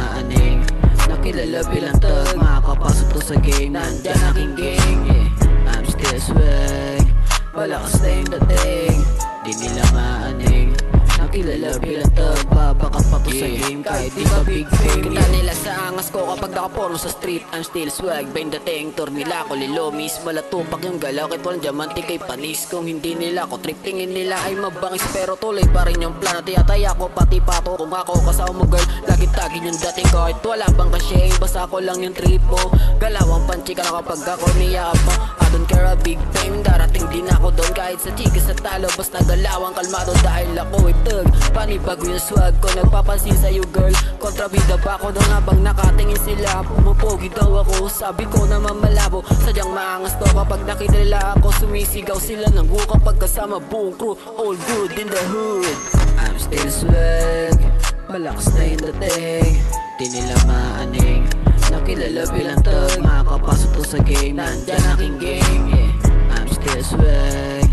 maaning nakilala bilang tag, makakapasok to sa game. Nandyan aking gang, yeah. I'm still swag, malakas na yung dating. Di nila maaning nakilala bilang tag, babakat pa to sa game kahit di pa big fame. Kita nila sa angas ko kapag nakaporno sa street. I'm still swag, ba yung dating? Tour nila ako lilomis, malatupak yung galaw kahit walang diamante kay panis. Kung hindi nila ako trip, tingin nila ay mabangis, pero tuloy pa rin yung plano. Tiyataya ko pati pato kung ako kasama mo girl, lagi tagin yung dating kahit wala bang kasi. Basta ako lang yung trip mo, galawang panchika na kapag ako niyakap mo. I don't care a big fame, darating din ako doon kahit sa chika sa talo. Basta galawang kalmado dahil ako itag, panibago yung swag ko. Nagpapansin sa'yo girl, kontrabida pa ako doon habang nakatingin sila. Pumupogi daw ako, sabi ko naman malabo, sadyang maangas to kapag nakilala ako. Sumisigaw sila ng gu kapag kasama buong crew, all good in the hood. I'm still swag, malakas na yung dating. Di nila maaning nakilala bilang tag, makakapasok to sa game. Nandyan aking gang, yeah. I'm still swag,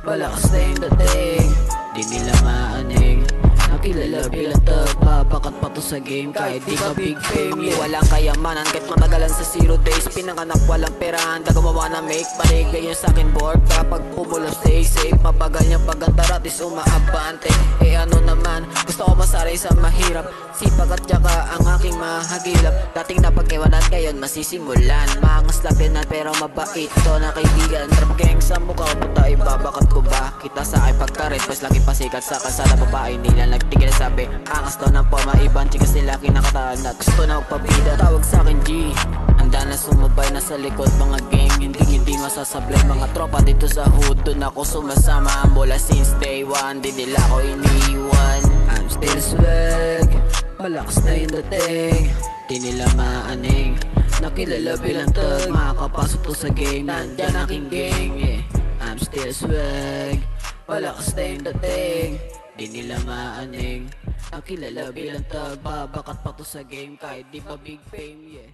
malakas na yung dating. Di nila maaning nakilala bilang tag, babakat pa to sa game kahit di ka big fame, yeah. Walang kayamanan kahit matagalan sa 0 days, pinanganak walang perahan, gumawa na make panig. Ganyan sa'kin board kapag pumulo stay safe, mabagal niyang pagantaratis umaabante. Eh ano naman, gusto ko masaray sa mahirap, sipag at tsaka ang aking mahagilap. Dating napag-iwanan ngayon masisimulan, maangas lapinan pero mabait to na kaibigan. Trapageng sa mukha ko puta, ibabakat ko ba kita sa aking pagkarit, pas lagi pasikat sa kalsada. Babae nila nagtigil na sabi, angas daw ng forma, ibang chikas nila kinakataan na gusto na magpabida. Tawag sa'kin G, handa na sumabay na sa likod mga gang, hindi masasablay. Mga tropa dito sa hood, dun ako sumasama mula since day one, di nila ako iniwan. I'm still swag, malakas na yung dating. Di nila maaning nakilala bilang tag, makakapasok to sa game. Nandyan aking gang, yeah. I'm still swag, malakas na yung dating. Di nila maaning nakilala bilang tag, babakat pa to sa game kahit di pa big fame, yeah.